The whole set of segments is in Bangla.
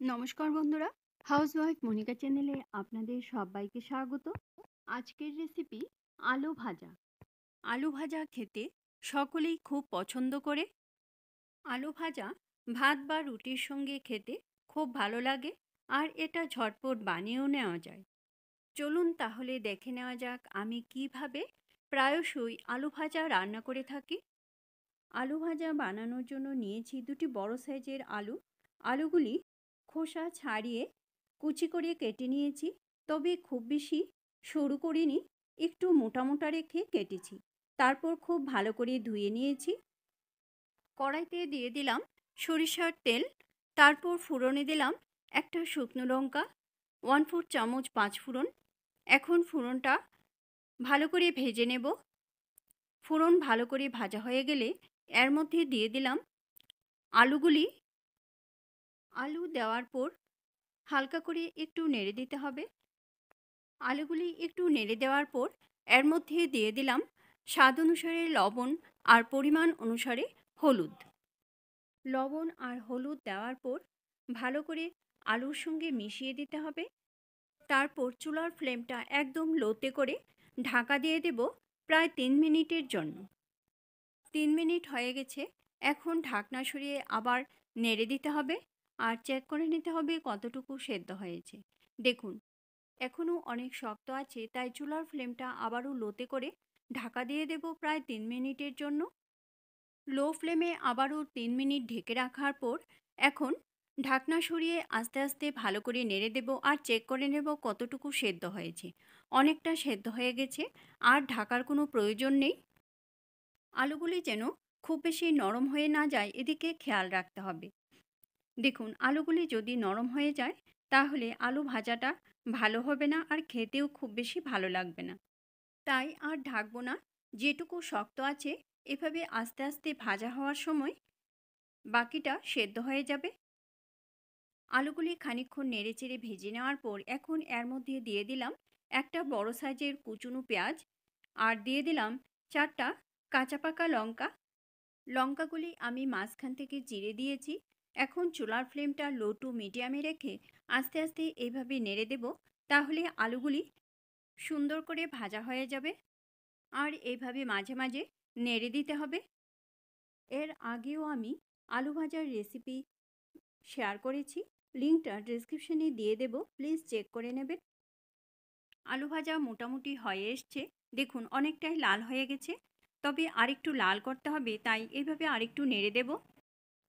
নমস্কার বন্ধুরা, হাউসওয়াইফ মনিকা চ্যানেলে আপনাদের সবাইকে স্বাগত। আজকের রেসিপি আলু ভাজা। আলু ভাজা খেতে সকলেই খুব পছন্দ করে। আলু ভাজা ভাত বা রুটির সঙ্গে খেতে খুব ভালো লাগে, আর এটা ঝটপট বানিয়েও নেওয়া যায়। চলুন তাহলে দেখে নেওয়া যাক আমি কিভাবে প্রায়শই আলু ভাজা রান্না করে থাকি। আলু ভাজা বানানোর জন্য নিয়েছি দুটি বড় সাইজের আলু। আলুগুলি খোসা ছাড়িয়ে কুচি করে কেটে নিয়েছি, তবে খুব বেশি সরু করিনি, একটু মোটা মোটা রেখে কেটেছি। তারপর খুব ভালো করে ধুয়ে নিয়েছি। কড়াইতে দিয়ে দিলাম সরিষার তেল, তারপর ফোড়নে দিলাম একটা শুকনো লঙ্কা, 1/4 চামচ পাঁচফোড়ন। এখন ফোড়নটা ভালো করে ভেজে নেব। ফোড়ন ভালো করে ভাজা হয়ে গেলে এর মধ্যে দিয়ে দিলাম আলুগুলি। আলু দেওয়ার পর হালকা করে একটু নেড়ে দিতে হবে। আলুগুলি একটু নেড়ে দেওয়ার পর এর মধ্যে দিয়ে দিলাম স্বাদ অনুসারে লবণ আর পরিমাণ অনুসারে হলুদ। লবণ আর হলুদ দেওয়ার পর ভালো করে আলুর সঙ্গে মিশিয়ে দিতে হবে। তারপর চুলার ফ্লেমটা একদম লোতে করে ঢাকা দিয়ে দেব প্রায় 3 মিনিটের জন্য। 3 মিনিট হয়ে গেছে। এখন ঢাকনা সরিয়ে আবার নেড়ে দিতে হবে আর চেক করে নিতে হবে কতটুকু সেদ্ধ হয়েছে। দেখুন, এখনও অনেক শক্ত আছে, তাই চুলার ফ্লেমটা আবারও লোতে করে ঢাকা দিয়ে দেব প্রায় 3 মিনিটের জন্য। লো ফ্লেমে আবারও 3 মিনিট ঢেকে রাখার পর এখন ঢাকনা সরিয়ে আস্তে আস্তে ভালো করে নেড়ে দেব আর চেক করে নেব কতটুকু সেদ্ধ হয়েছে। অনেকটা সেদ্ধ হয়ে গেছে, আর ঢাকার কোনো প্রয়োজন নেই। আলুগুলি যেন খুব বেশি নরম হয়ে না যায়, এদিকে খেয়াল রাখতে হবে। দেখুন, আলুগুলি যদি নরম হয়ে যায় তাহলে আলু ভাজাটা ভালো হবে না, আর খেতেও খুব বেশি ভালো লাগবে না। তাই আর ঢাকবো না। যেটুকু শক্ত আছে এভাবে আস্তে আস্তে ভাজা হওয়ার সময় বাকিটা সেদ্ধ হয়ে যাবে। আলুগুলি খানিকক্ষণ নেড়েচেড়ে ভেজে নেওয়ার পর এখন এর মধ্যে দিয়ে দিলাম একটা বড় সাইজের কুচনো পেঁয়াজ, আর দিয়ে দিলাম 4টা কাঁচা পাকা লঙ্কা। লঙ্কাগুলি আমি মাঝখান থেকে চিড়ে দিয়েছি। এখন চুলার ফ্লেমটা লো টু মিডিয়ামে রেখে আস্তে আস্তে এইভাবে নেড়ে দেব, তাহলে আলুগুলি সুন্দর করে ভাজা হয়ে যাবে। আর এইভাবে মাঝে মাঝে নেড়ে দিতে হবে। এর আগেও আমি আলু ভাজার রেসিপি শেয়ার করেছি, লিঙ্কটা ডেসক্রিপশনে দিয়ে দেব, প্লিজ চেক করে নেবেন। আলু ভাজা মোটামুটি হয়ে এসছে। দেখুন, অনেকটাই লাল হয়ে গেছে, তবে আরেকটু লাল করতে হবে, তাই এইভাবে আরেকটু নেড়ে দেব।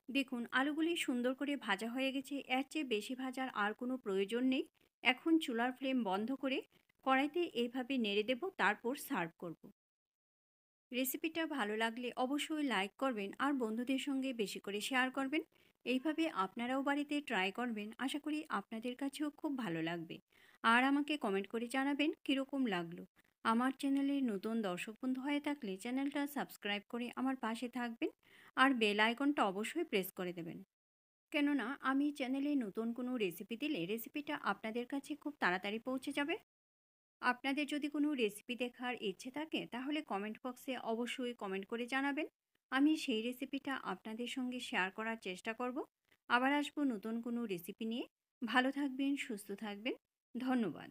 দেখুন, আলুগুলি সুন্দর করে ভাজা হয়ে গেছে। এর চেয়ে বেশি ভাজার আর কোনো প্রয়োজন নেই। এখন চুলার ফ্লেম বন্ধ করে কড়াইতে এইভাবে নেড়ে দেব, তারপর সার্ভ করব। রেসিপিটা ভালো লাগলে অবশ্যই লাইক করবেন আর বন্ধুদের সঙ্গে বেশি করে শেয়ার করবেন। এইভাবে আপনারাও বাড়িতে ট্রাই করবেন, আশা করি আপনাদের কাছেও খুব ভালো লাগবে। আর আমাকে কমেন্ট করে জানাবেন কীরকম লাগলো। আমার চ্যানেলে নতুন দর্শক বন্ধু হয়ে থাকলে চ্যানেলটা সাবস্ক্রাইব করে আমার পাশে থাকবেন, আর বেল আইকনটা অবশ্যই প্রেস করে দেবেন, কেননা আমি চ্যানেলে নতুন কোনো রেসিপি দিলে রেসিপিটা আপনাদের কাছে খুব তাড়াতাড়ি পৌঁছে যাবে। আপনাদের যদি কোনো রেসিপি দেখার ইচ্ছে থাকে তাহলে কমেন্ট বক্সে অবশ্যই কমেন্ট করে জানাবেন। আমি সেই রেসিপিটা আপনাদের সঙ্গে শেয়ার করার চেষ্টা করব। আবার আসবো নতুন কোনো রেসিপি নিয়ে। ভালো থাকবেন, সুস্থ থাকবেন। ধন্যবাদ।